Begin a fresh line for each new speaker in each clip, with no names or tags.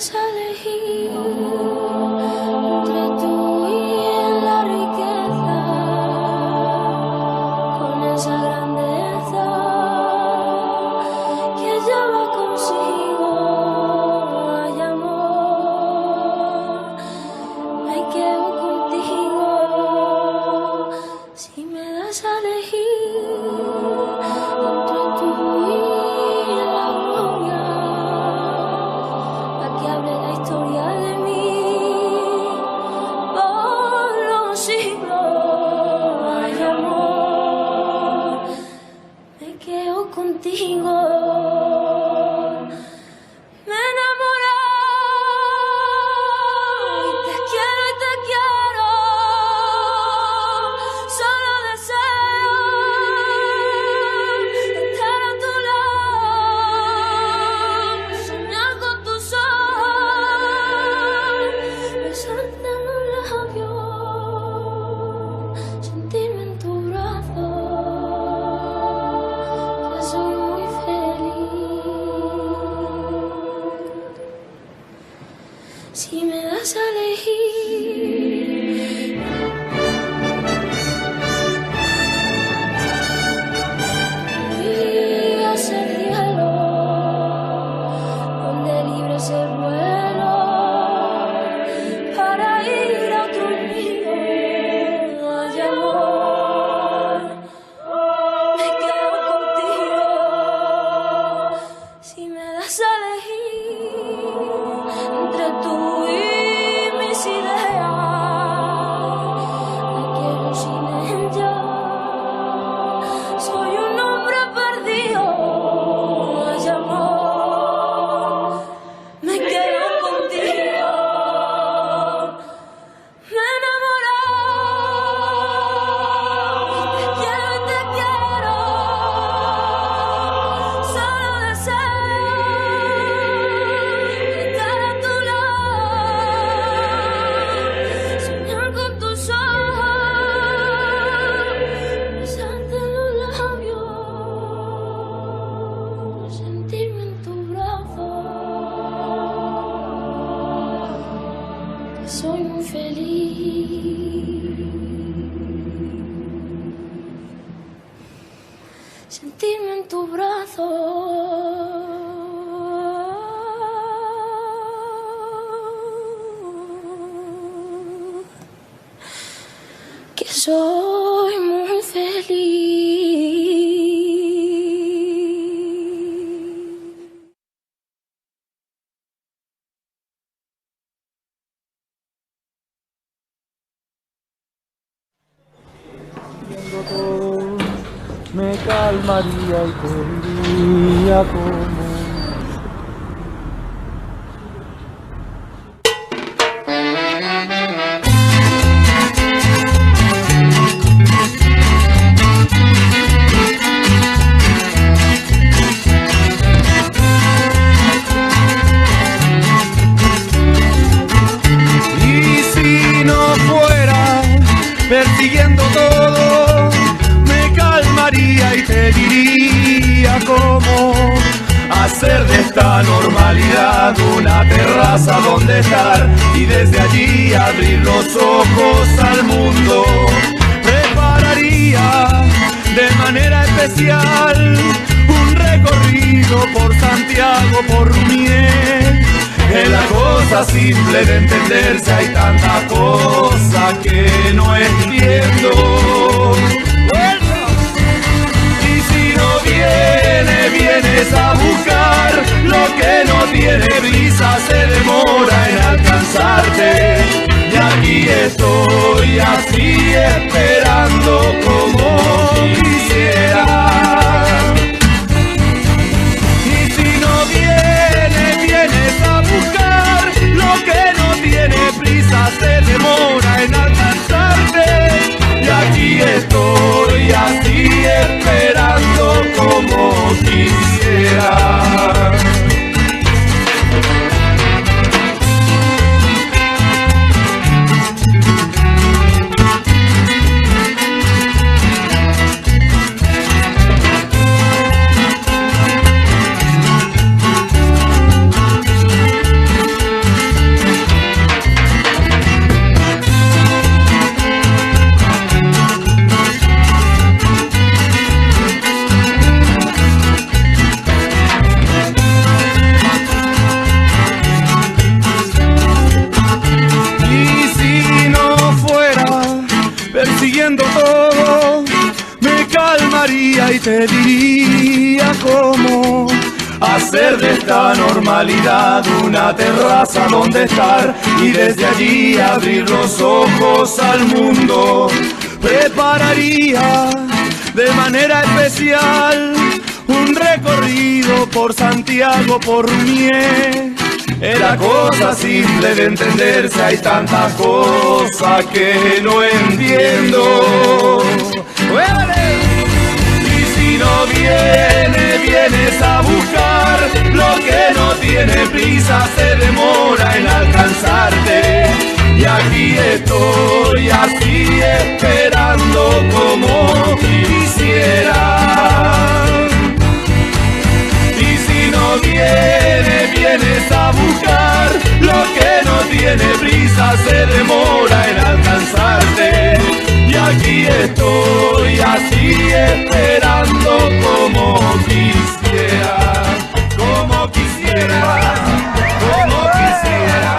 das a elegir entre tú y la riqueza, con esa grandeza que lleva consigo, ay amor, me quedo contigo. Si me das a elegir entre tú y la gloria, que hable la historia de mí por los siglos, ay amor, me quedo contigo. Me enamoré y te quiero, solo deseo estar a tu lado, soñar con tus ojos, besarte en los labios, sentirme en tu brazo, que soy muy feliz. Si me das a elegir y hacia el cielo, donde libre es el vuelo para ir a otro nido, ay amor, me quedo contigo. Si me das a elegir entre tú y mis ideas, me quiero sin ella, soy un hombre perdido, ay amor, me quedo contigo. Me enamoré y te quiero, solo deseo estar a tu lado, soñar con tus ojos, besarte en los labios, sentirme en tu brazo, que soy muy feliz. Sentirme en tu brazo, que soy muy feliz.
Viendo todo, me calmaría y te diría cómo. Y si no fuera persiguiendo todo, me calmaría y te diría cómo hacer de esta normalidad una terraza donde estar y desde allí abrir los ojos al mundo. Prepararía de manera especial un recorrido por Santiago, por Rumier. En la cosa simple de entenderse hay tanta cosa que no entiendo. Y si no vienes a buscar lo que no tiene prisa, se demora en alcanzarte. Y aquí estoy así esperando como quisiera. Y si no vienes a buscar lo que no tiene prisa, se demora en alcanzarte. Y aquí estoy así esperando como quisiera. te diría cómo hacer de esta normalidad una terraza donde estar y desde allí abrir los ojos al mundo. Prepararía de manera especial un recorrido por Santiago, por Rumié. Era cosa simple de entenderse, hay tantas cosas que no entiendo. Y si no vienes a buscar lo que no tiene prisa, se demora en alcanzarte. Y aquí estoy así esperando como quisiera. Y si no vienes a buscar lo que no tiene prisa, se demora en alcanzarte. Y aquí estoy así esperando como quisiera, como quisiera, como quisiera.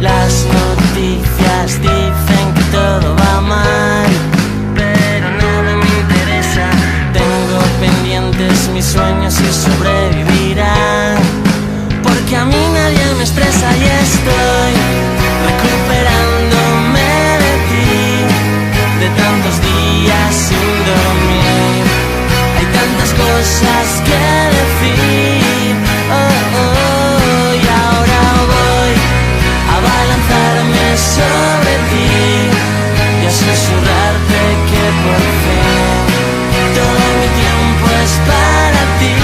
Las noticias dicen que todo va mal, pero nada me interesa. Tengo pendientes mis sueños y sobrevivirán, porque a mí nadie me estresa y estoy recuperándome de ti, de tantos días sin dormir. Hay tantas cosas que decir, y ahora voy a balanzarme sobre ti y a susurrarte que por fin todo mi tiempo es para ti.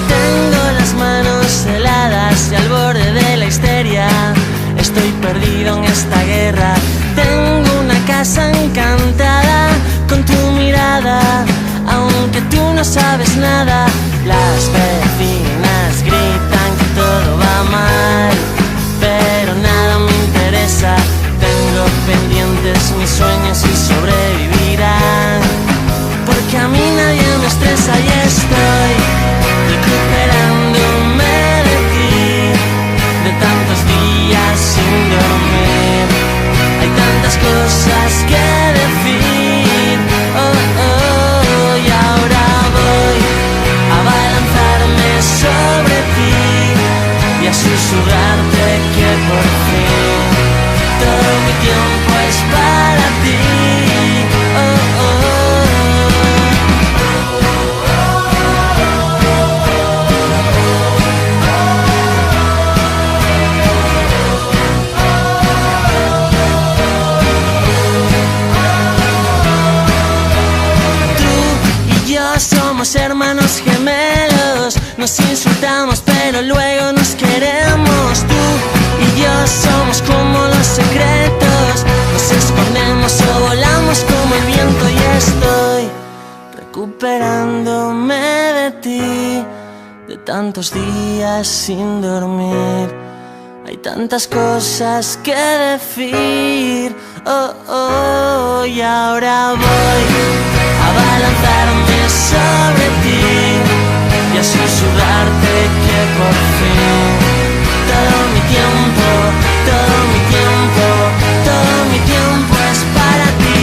Tengo las manos heladas y al borde de la histeria. Estoy perdido en esta guerra. Tengo una casa encantada con tu mirada, aunque tú no sabes nada. Las vecinas gritan que todo va mal, pero nada me interesa. Tengo pendientes mis sueños y sobrevivirán, porque a mí nadie me estresa y estoy recuperándome de ti, de tantos días sin dormir. Hay tantas cosas que decir, y ahora voy a balanzarme sobre ti y a susurrarte que por fin todo mi tiempo es para ti. Somos hermanos gemelos, nos insultamos pero luego nos queremos. Tú y yo somos como los secretos, nos escondemos o volamos como el viento. Y estoy recuperándome de ti, de tantos días sin dormir. Hay tantas cosas que decir, y ahora voy a balanzarme sobre ti y a susurrarte que por fin todo mi tiempo, todo mi tiempo, todo mi tiempo es para ti.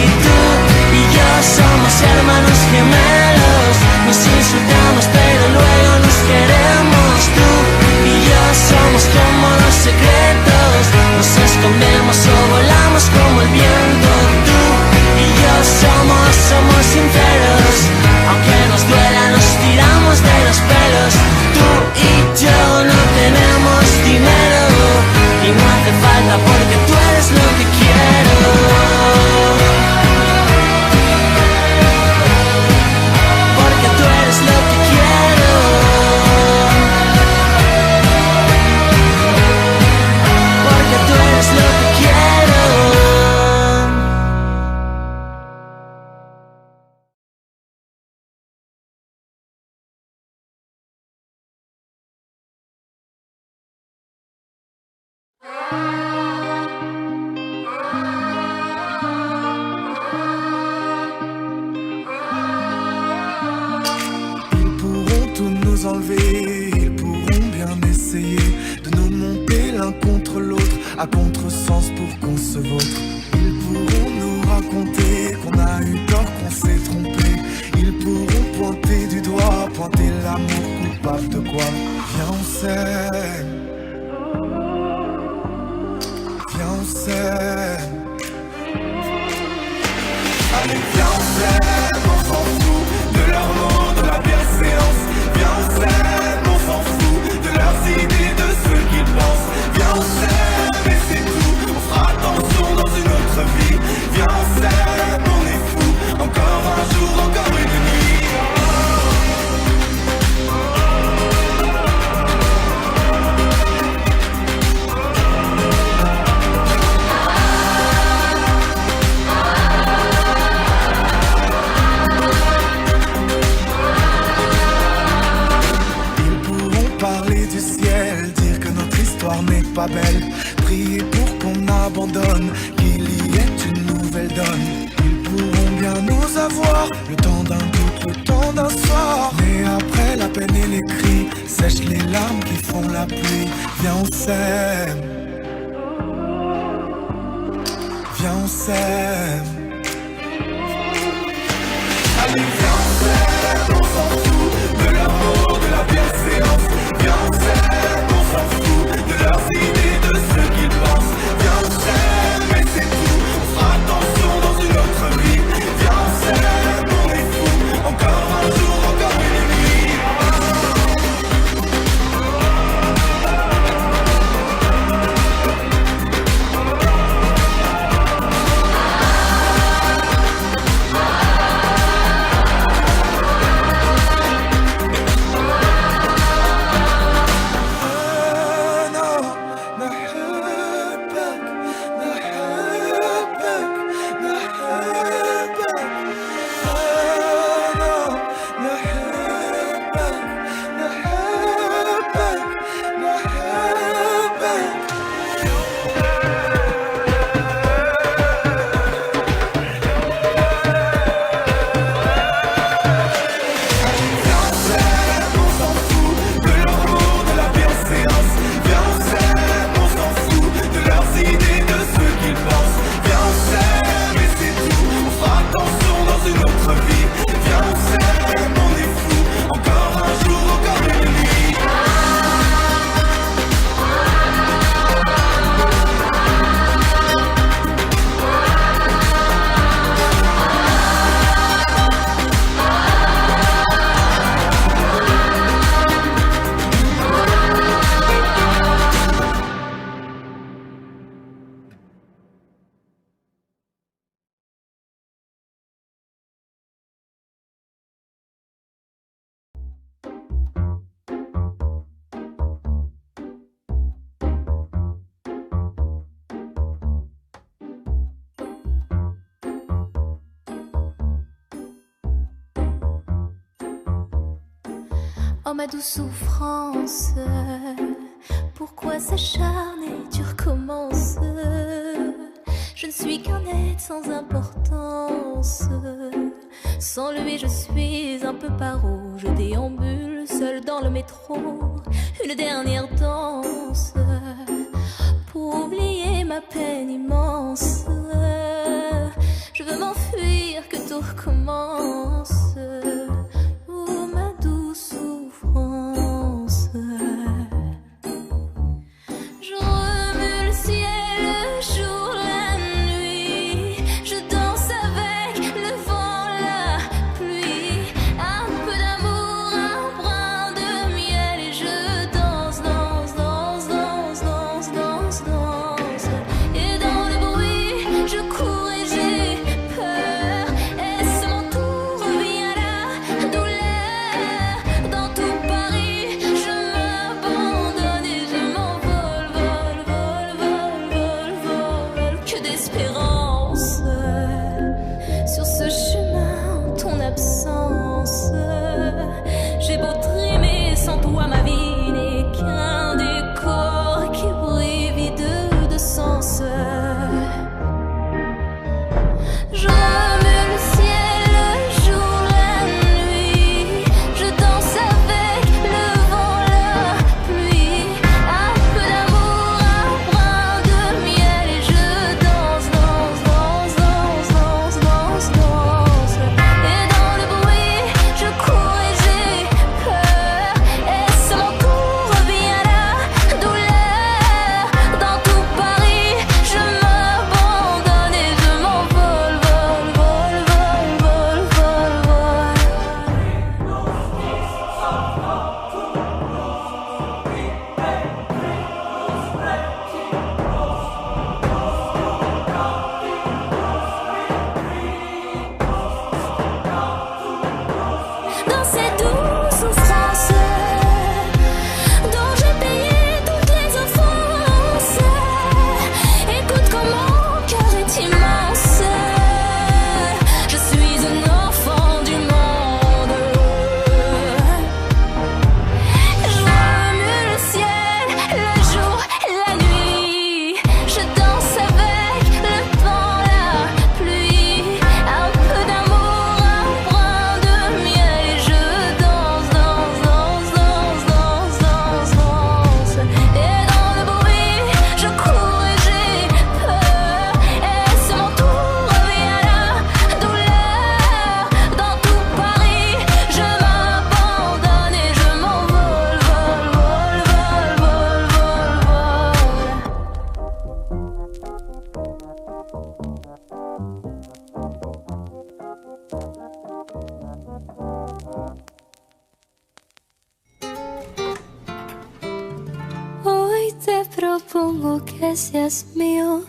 Ils pourront tout nous enlever, ils pourront bien essayer de nous monter l'un contre l'autre à contresens pour qu'on se vautre. Ils pourront nous raconter qu'on a eu tort, qu'on s'est trompé. Ils pourront pointer du doigt, pointer l'amour coupable de quoi. Viens on s'aime, viens on s'aime. Allez viens on s'aime, on s'en fout de leurs mots, de la bienséance. Viens on s'aime, on s'en fout de leurs idées, de ce qu'ils pensent. Viens on s'aime et c'est tout, on fera attention dans une autre vie. Viens on s'aime, on est fou, encore un jour, encore une nuit. N'est pas belle, prier pour qu'on abandonne, qu'il y ait une nouvelle donne. Ils pourront bien nous avoir, le temps d'un doute, le temps d'un soir. Mais après la peine et les cris, sèche les larmes qui font la pluie. Viens on s'aime, viens on s'aime. Allez viens on s'aime, on s'en fout de l'amour, de la bienséance. Viens on s'aime, on s'en fout de leurs idées, de ce qu'ils pensent. Viens on s'aime et c'est tout, on fera attention dans une autre vie. Viens on s'aime, on est fou, encore un jour, encore une nuit.
Oh ma douce souffrance, pourquoi s'acharner, tu recommences. Je ne suis qu'un être sans importance. Sans lui je suis un peu paro. Je déambule seul dans le métro. Une dernière danse pour oublier ma peine immense. Je veux m'enfuir, que tout recommence. Oh ma douce souffrance. Je remue le ciel, le jour, la nuit. Je danse avec le vent, la pluie. Un peu d'amour, un brin de miel. Et je danse, danse, danse, danse, danse, danse, danse. Et dans le bruit, je cours et j'ai peur. Et ce mon tour reviendra propongo que seas mío,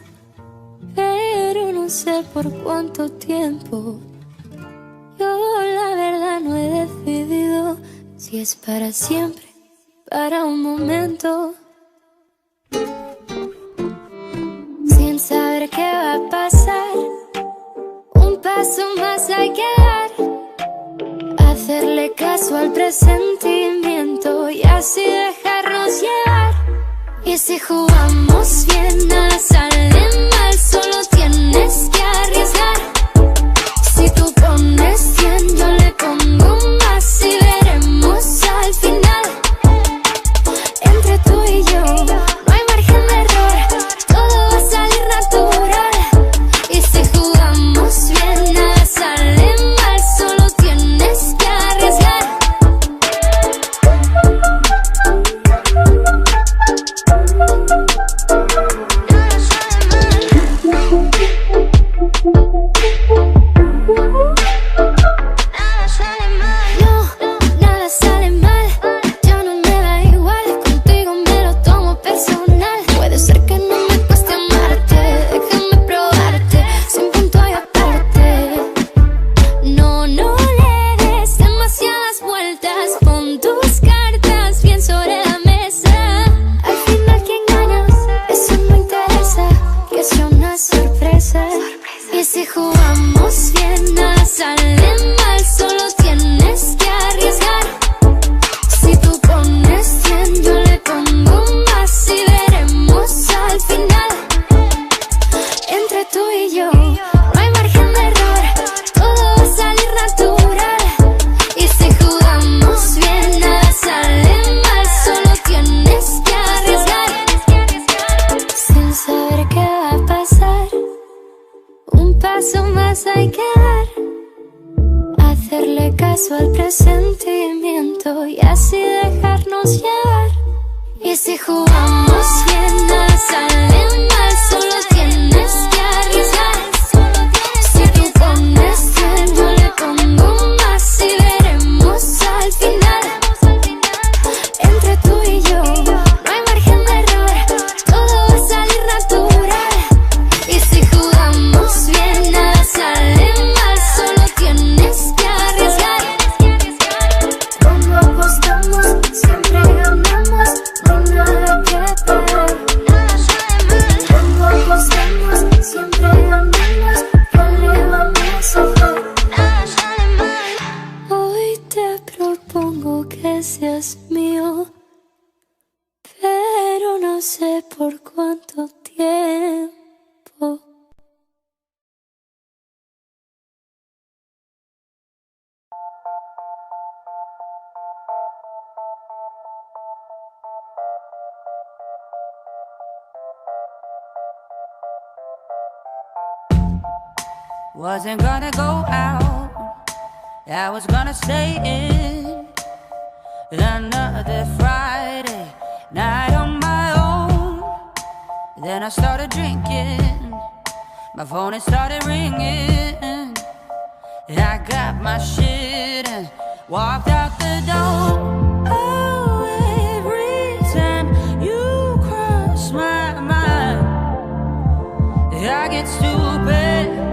pero no sé por cuánto tiempo. Yo la verdad no he decidido si es para siempre, para un momento. Sin saber qué va a pasar, un paso más hay que dar. Hacerle caso al presentimiento y así dejarnos llevar. Y si jugamos bien, nada sale mal, solo tienes que arriesgar. Si tú pones 100, yo le pongo más y veremos al final. Entre tú y yo no hay margen de error, todo va a salir natural. Y si jugamos bien, nada sale mal, solo tienes que arriesgar. Y si jugamos bien, nada sale mal, solo tienes que arriesgar. Si tú pones 100, yo le pongo más y veremos al final. Entre tú y yo no hay margen de error, todo va a salir natural. Y si jugamos bien, nada sale mal, solo tienes que arriesgar. Sin saber qué va a pasar, un paso más hay que dar. Hacerle caso al presentimiento y así dejarnos llevar. Y si jugamos bien, nada sale mal, solo tienes que arriesgar. Si tú pones 100, yo le pongo más y veremos al final. Entre tú y yo no hay margen de error, todo va a salir natural. Y si jugamos bien, nada sale mal, solo tienes que arriesgar. Cuando apostamos, siempre ganamos, no hay nada que perder. Cuando apostamos, siempre ganamos, ¿qué le vamos a hacer? Hoy te propongo que seas mío, pero no sé por cuánto tiempo.
Wasn't gonna go out, I was gonna stay in. Another Friday night on my own. Then I started drinking, my phone it started ringing. I got my shit and walked out the door. Oh, every time you cross my mind, I get stupid.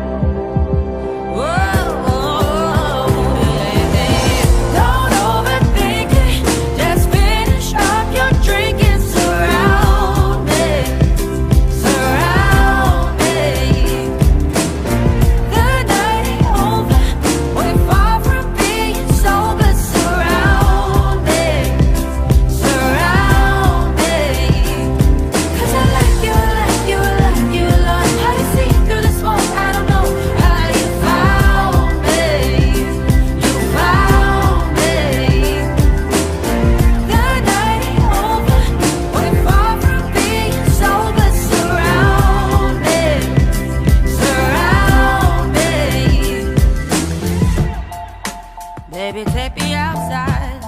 Baby, take me outside,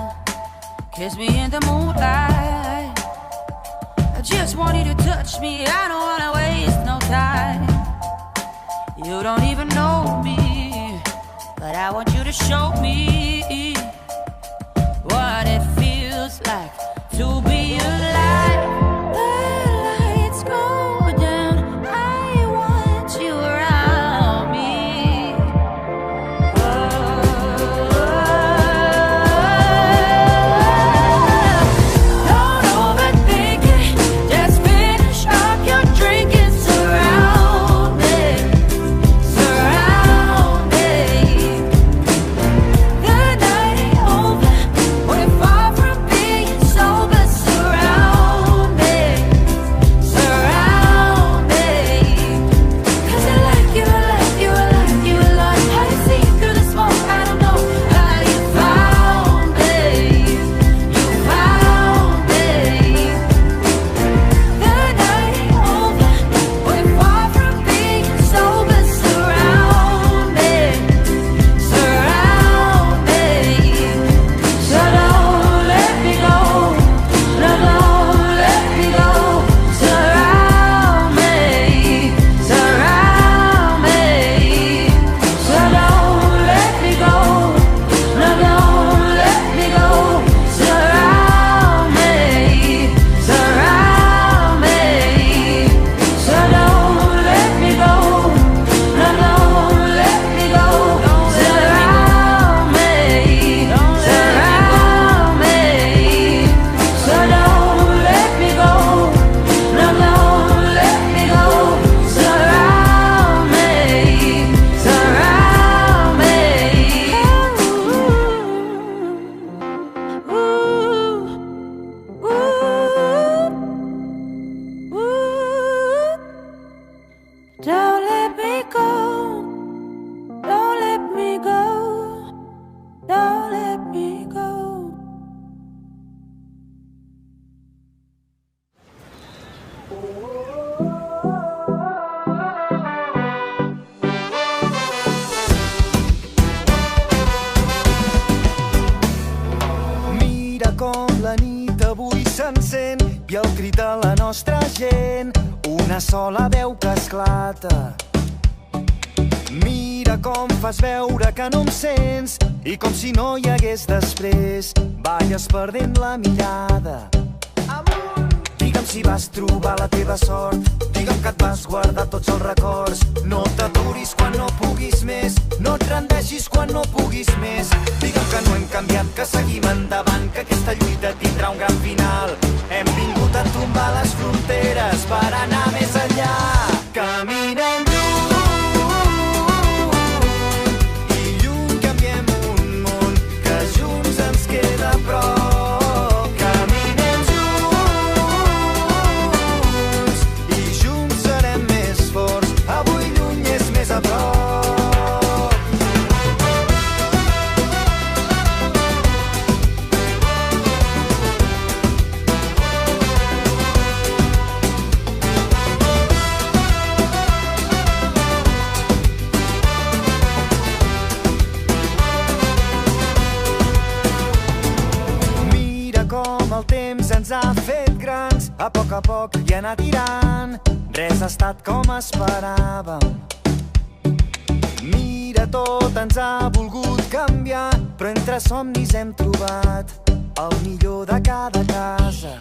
kiss me in the moonlight. I just want you to touch me, I don't wanna waste no time. You don't even know me, but I want you to show me what it feels like to be alive.
Mira com la nit avui s'encén i el crit de la nostra gent, una sola veu que esclata. Mira com fas veure que no em sents i com si no hi hagués després, balles perdent la mirada. Digue'm si vas trobar la teva sort, digue'm que et vas guardar tots els records. No t'aturis quan no puguis més, no et rendeixis quan no puguis més. Digue'm que no hem canviat, que seguim endavant, que aquesta lluita tindrà un gran final. Hem vingut a tombar les fronteres per anar més enllà. Caminem ens ha fet grans, a poc i anar tirant, res ha estat com esperàvem. Mira, tot ens ha volgut canviar, però entre somnis hem trobat el millor de cada casa.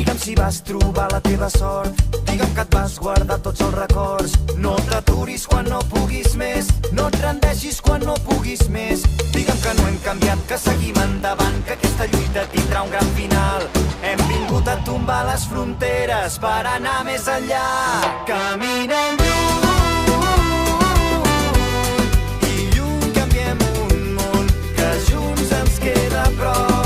Digue'm si vas trobar la teva sort, digue'm que et vas guardar tots els records. No t'aturis quan no puguis més, no et rendeixis quan no puguis més. Digue'm que no hem canviat, que seguim endavant, que aquesta lluita tindrà un gran final. Hem vingut a tombar les fronteres per anar més enllà. Caminem i lluny canviem un món que junts ens queda a prop.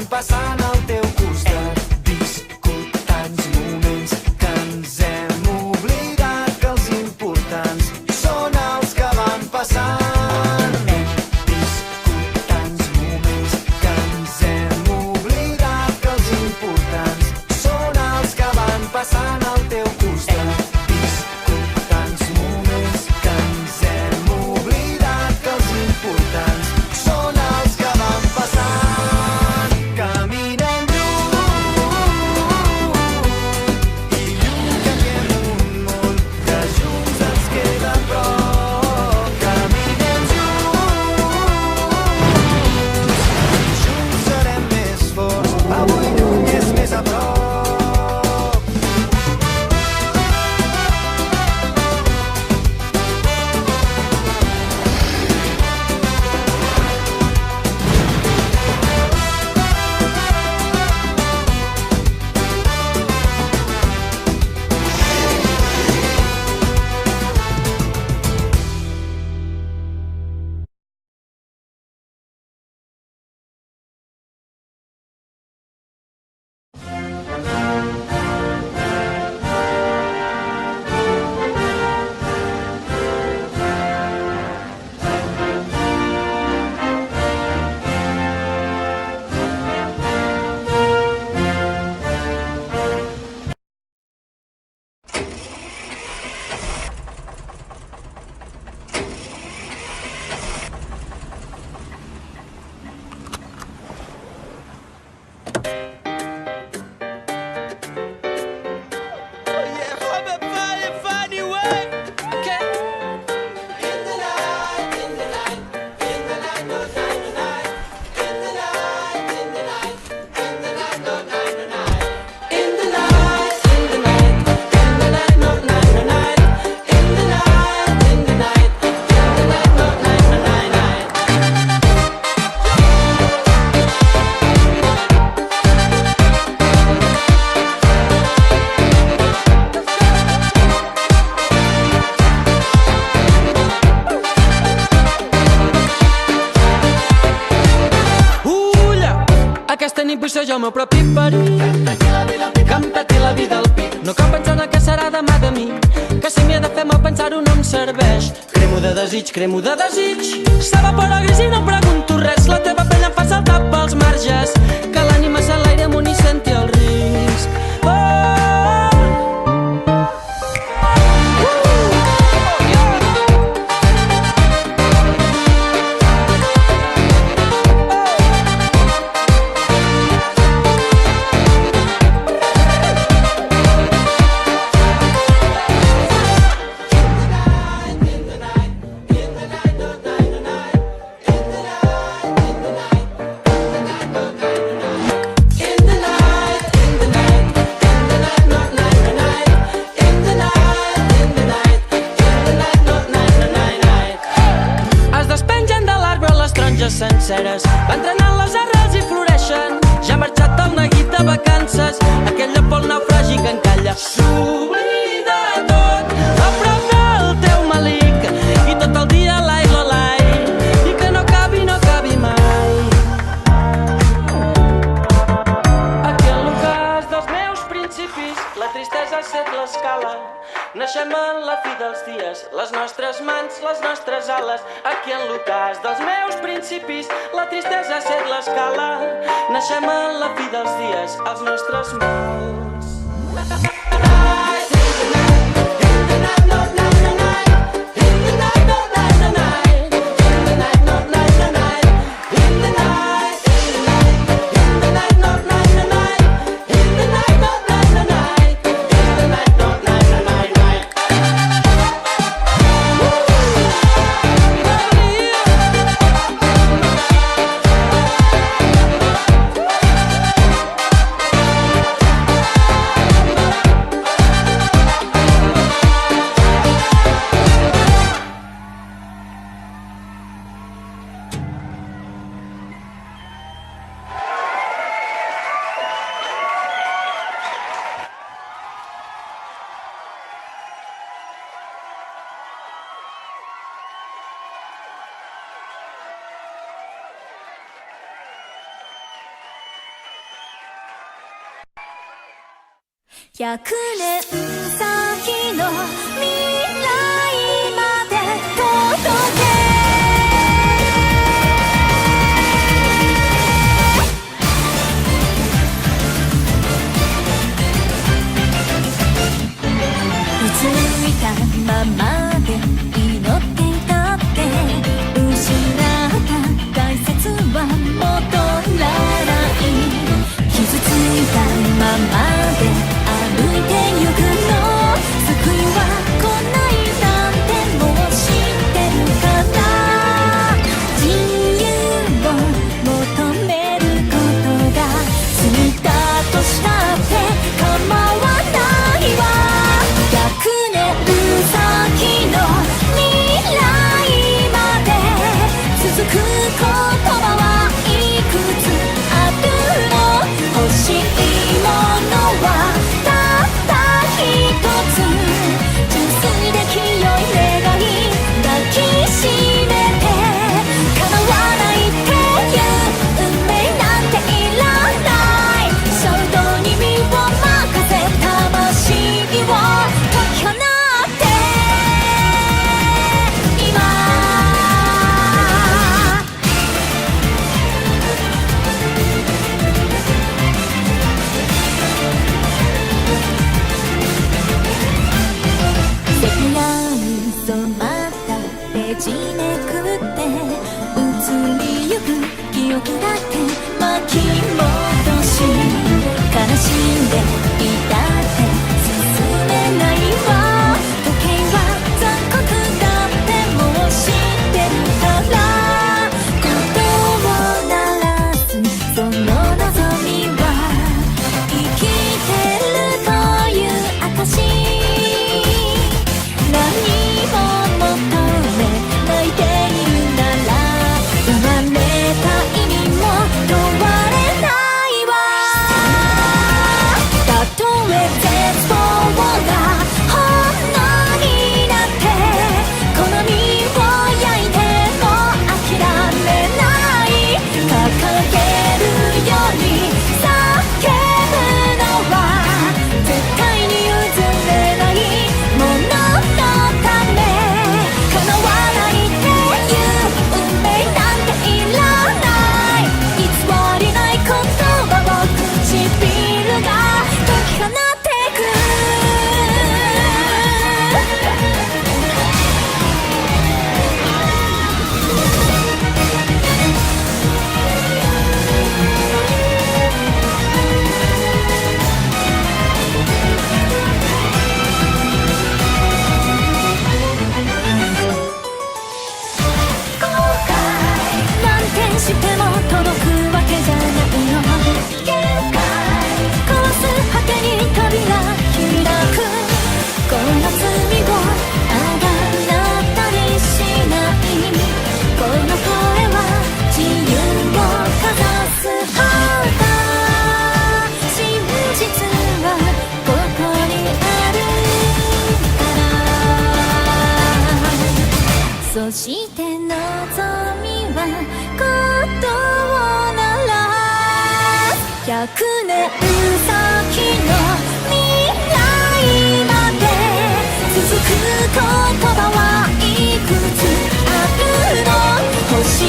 van passant al teu costat. Hem viscut tants moments que ens hem oblidat que els importants són els que van passant. Hem viscut tants moments que ens hem oblidat que els importants són els que van passant al teu costat.
Jo el meu propi perill, que em peti la vida al pit. No cal pensar en què serà demà de mi, que si m'hi he de fer mal pensar-ho no em serveix. Cremo de desig, s'evapora gris i no em pregunto res. La teva pell em fa saltar pels marges, que l'ànima s'enlaire amunt i senti el risc. Senceres van trenant les arrels i floreixen. Ja ha marxat el neguit de vacances, aquell llop el naufragi que encalla. S'oblida tot a prop del teu malic i tot el dia l'ai lo l'ai i que no acabi mai. Aquí en l'ocàs dels meus principis la tristesa ha set l'escala. Naixem en la fi dels dies, les nostres mans, les nostres ales. Aquí en l'ocàs dels meus principis la tristesa ha set l'escala. Naixem en la fi dels dies, els nostres mals.
100年先の未来まで届けうついたままで祈っていたって失った大切は戻らない傷ついたままで歩いてゆくの救いは来ないなんてもう知ってるから自由を求めることが罪だとしたって構わないわ100年先の未来まで続く言葉はいくつあるの欲しいものは純粋で清い願い抱きしめて叶わないっていう運命なんていらない衝動に身を任せ魂を解き放って今セピアに染まったページめくって移りゆく記憶だけ巻き戻し悲しんでいたって進めないわ時計は残酷だってもう知ってるから鼓動を鳴らすその望みは生きてるという証何も求めないでいるなら生まれた意味も問われないわたとえ絶望が炎になってこの身を焼いても諦めない掲げるように叫ぶのは絶対に譲れないものため叶わないっていう運命なんていらない偽りない言葉を唇が解き放ってく後悔なんてしても届くわけじゃないの限界壊す果てに扉開くこの罪をあがなったりしないこの声は自由をかざすはだ真実はここにあるからそして望みはことを鳴らす100年先の未来まで続く言葉はいくつあるの欲しい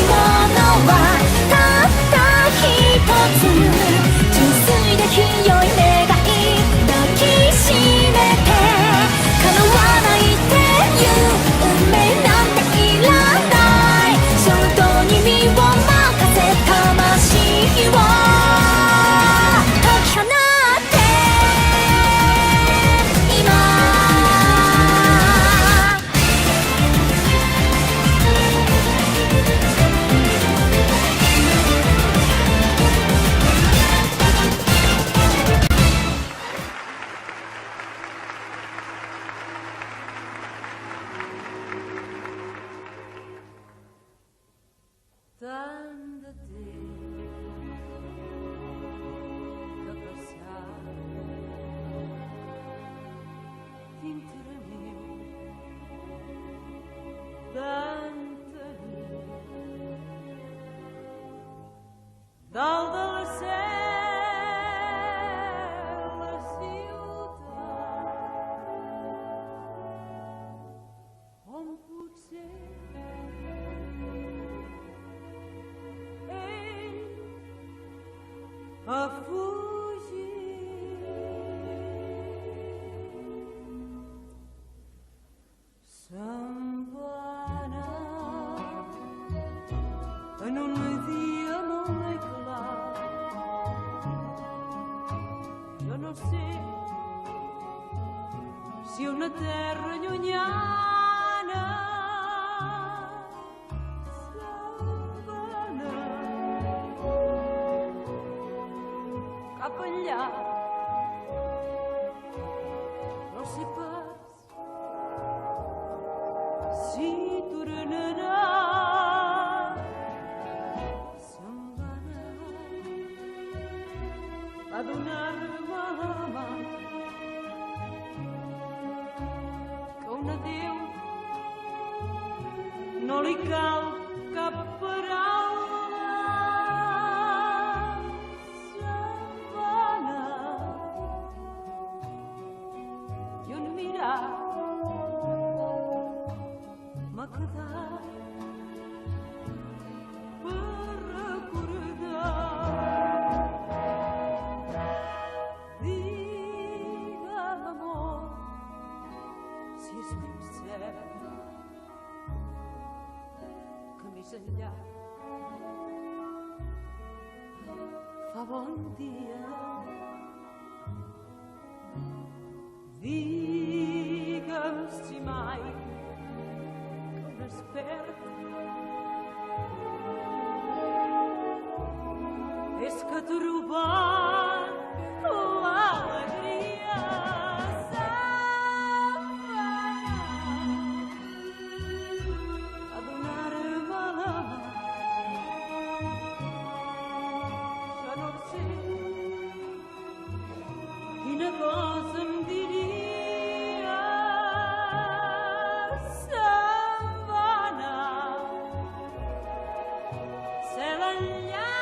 ものはたった一つ純粋で清い願い抱きしめて叶わないっていう運命なんていらない衝動に身を任せ魂を解き放って今
a fugir. Se'n va anar en un dia molt clar. Jo no sé si una terra llunyana se'n va anar cap enllà. No sé pas si tornarà. Se'n va anar a donar-me la mà, que un adéu no li cal cap paraula. Se'n va anar i un mirar m'ha quedat per recordar. Digue'm, amor, si és ben cert que més enllà fa bon dia. Digue'm si mai que despert és que ha trobat l'alegria. Se'n va anar a donar-me la mà. Jo no sé quina cosa em diria. Se'n va anar cel enllà.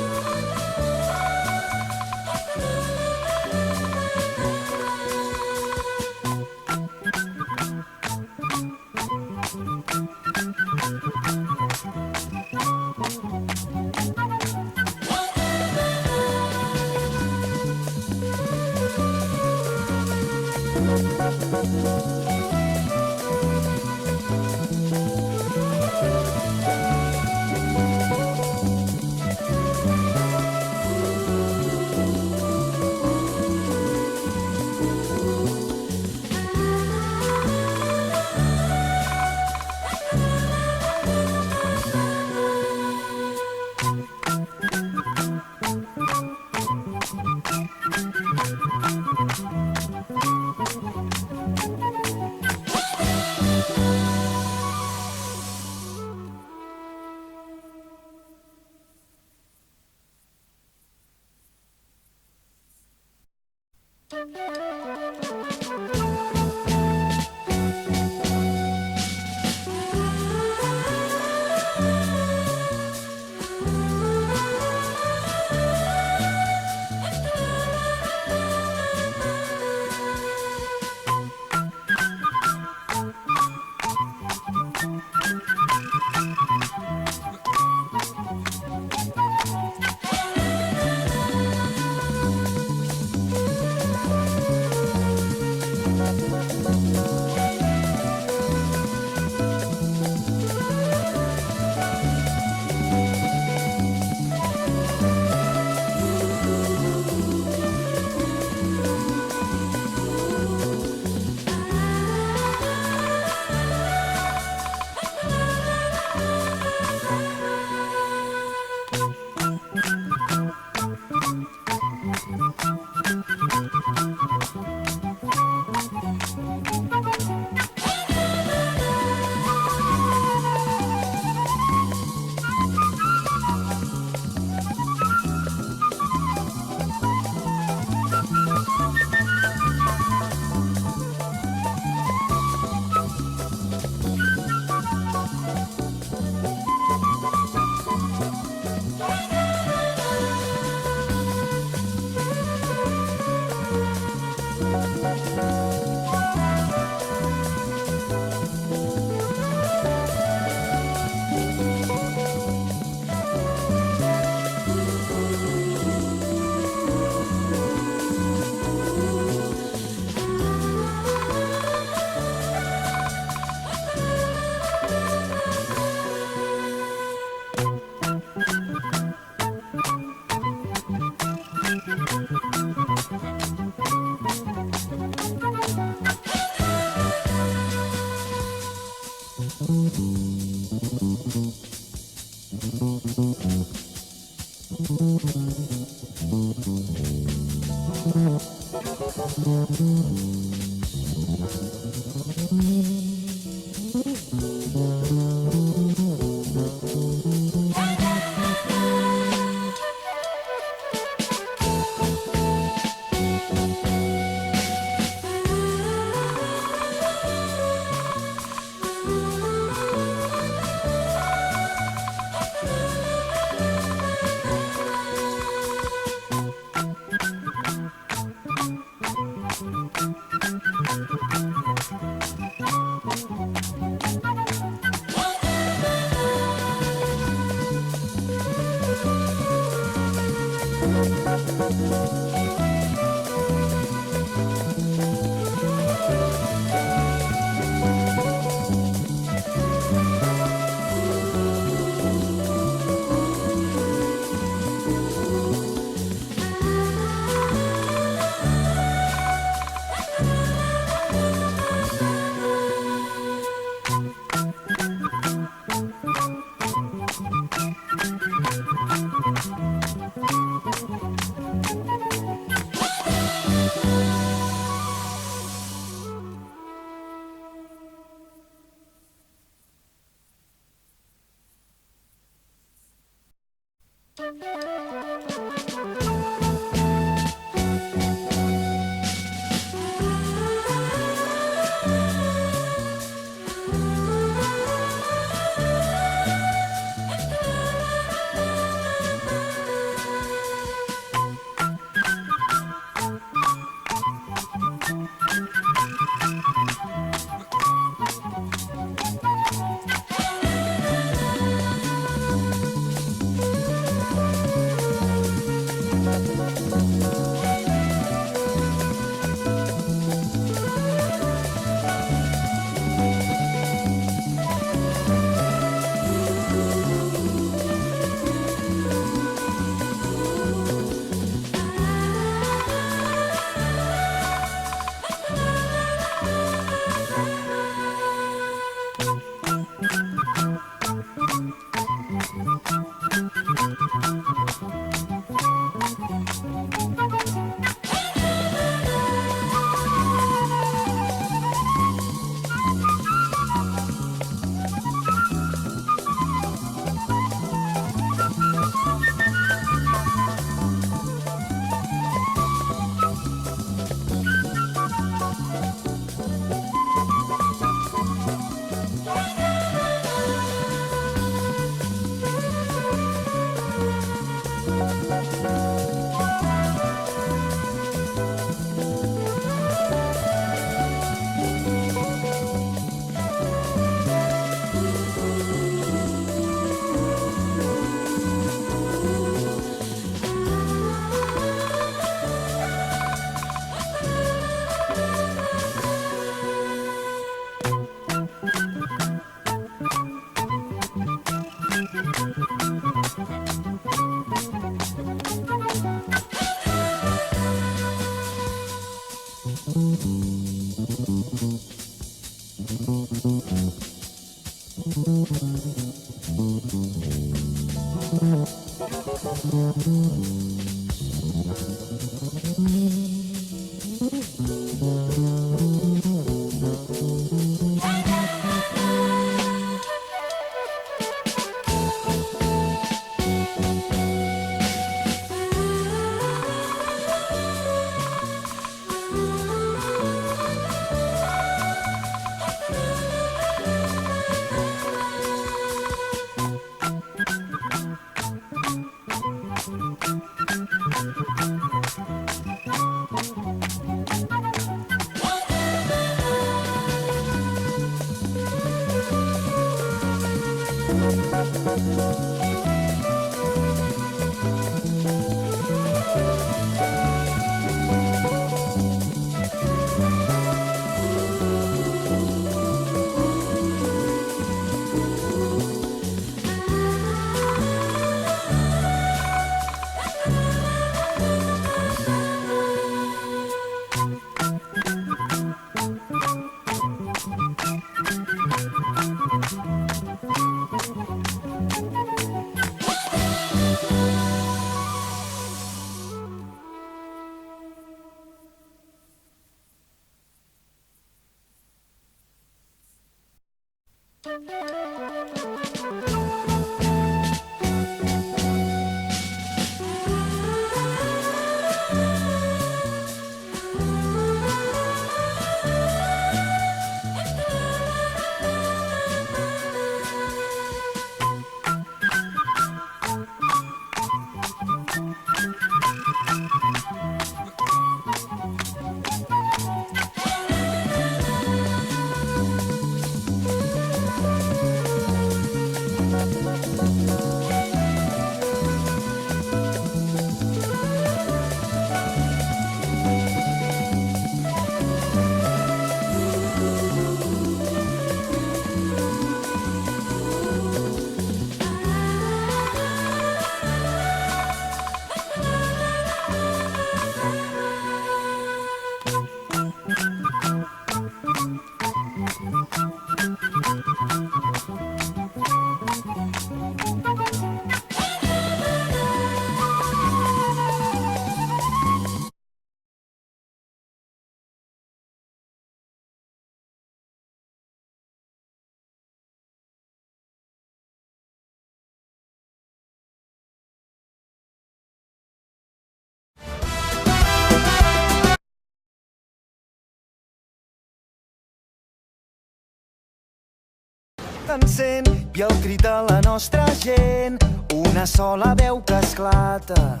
Encén i el crit de la nostra gent, una sola veu que esclata.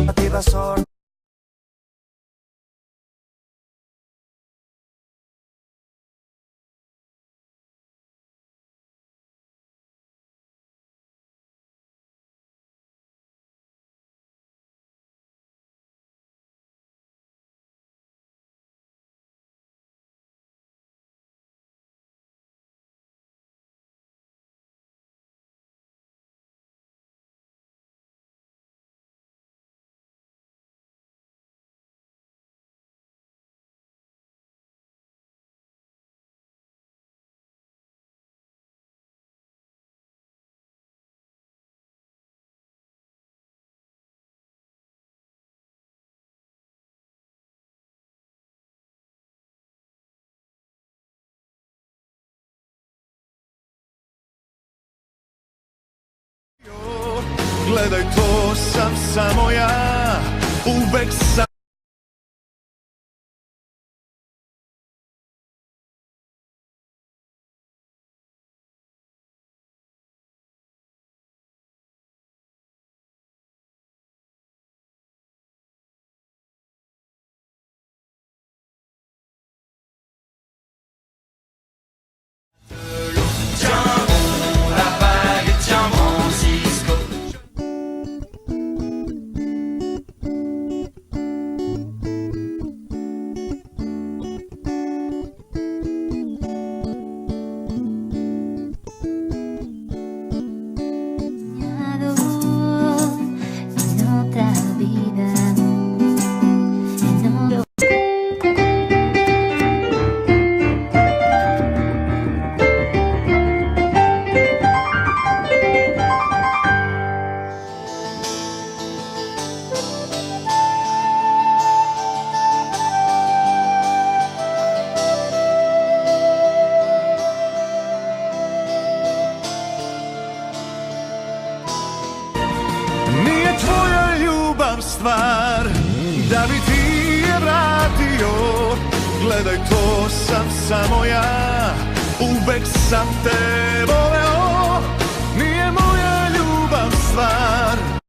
La teva sort.
Gledaj to sam samo ja, uvek sam. Stvar da bi ti je vratio, gledaj to sam samo ja, uvek sam te voleo, nije moja ljubav stvar.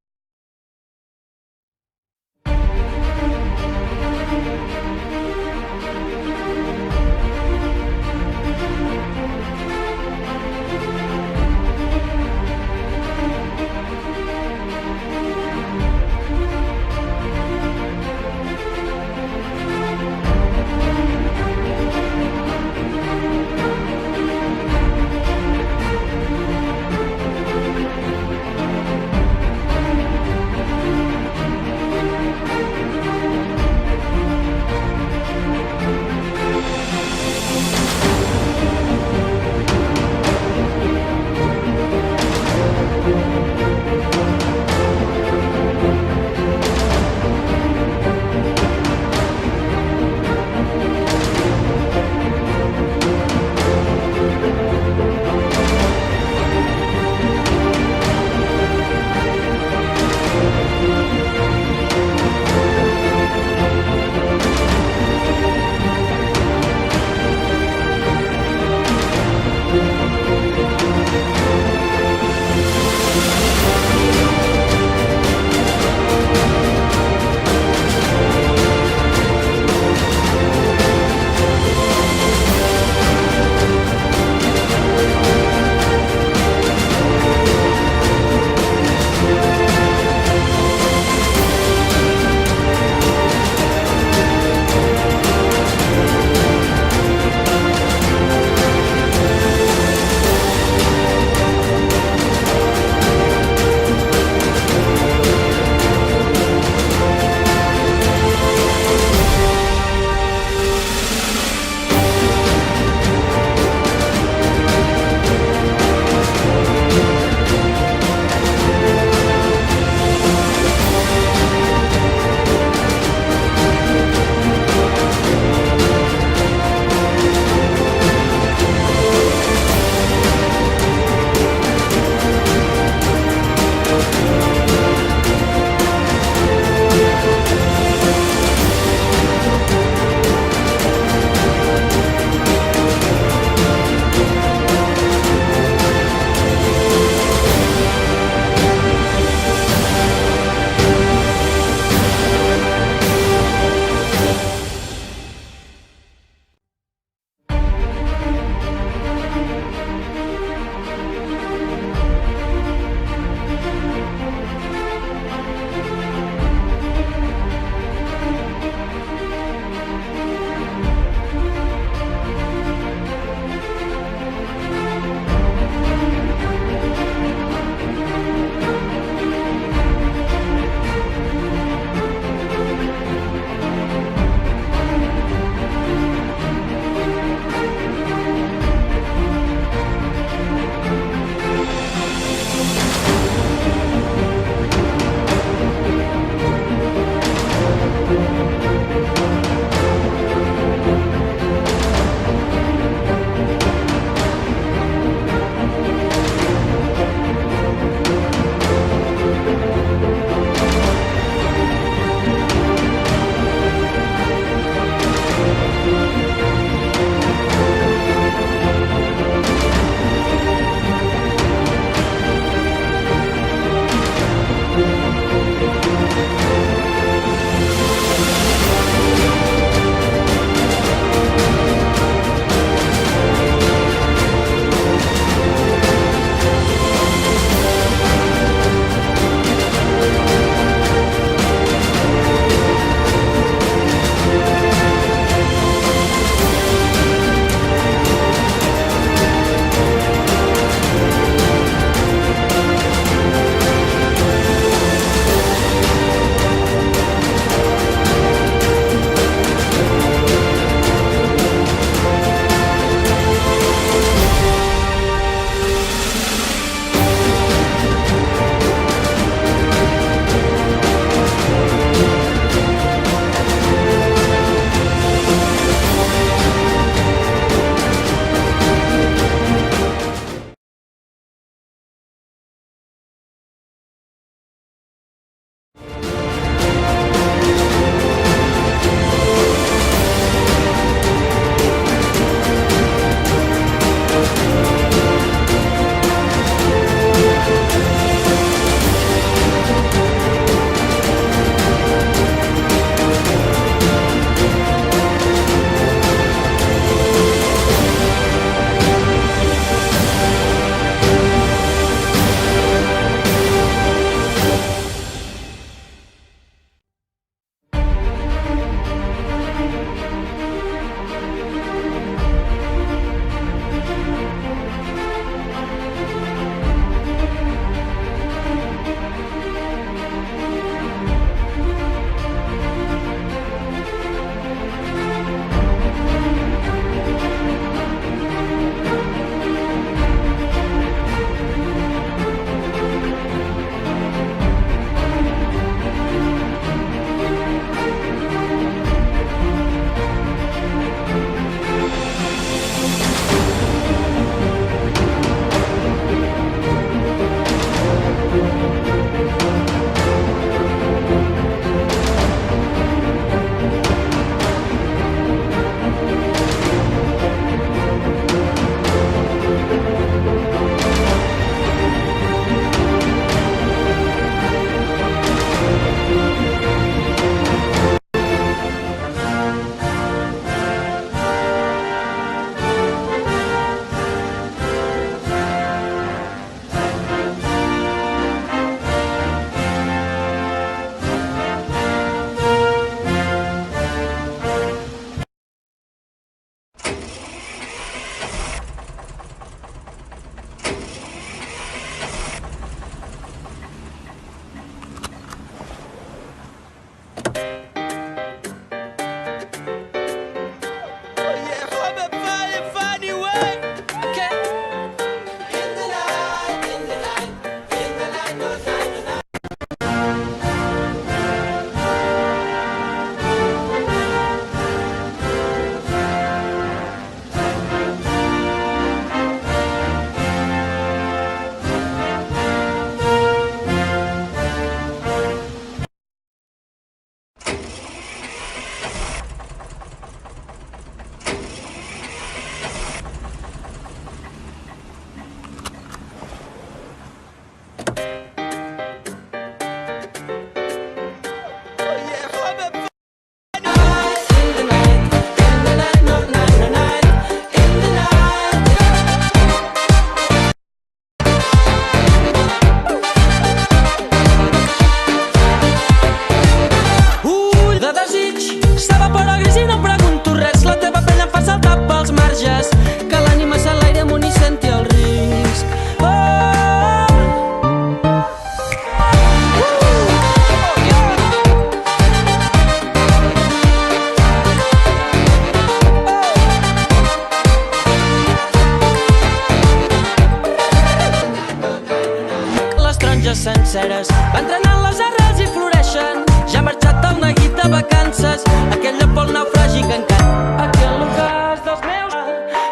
taronges senceres van trenant les arrels i floreixen. Ja ha marxat el neguit de vacances, aquell lloc pel naufragi que encara. Aquell l'ocàs dels meus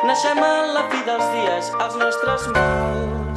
naixem a la fi dels dies, als nostres mals.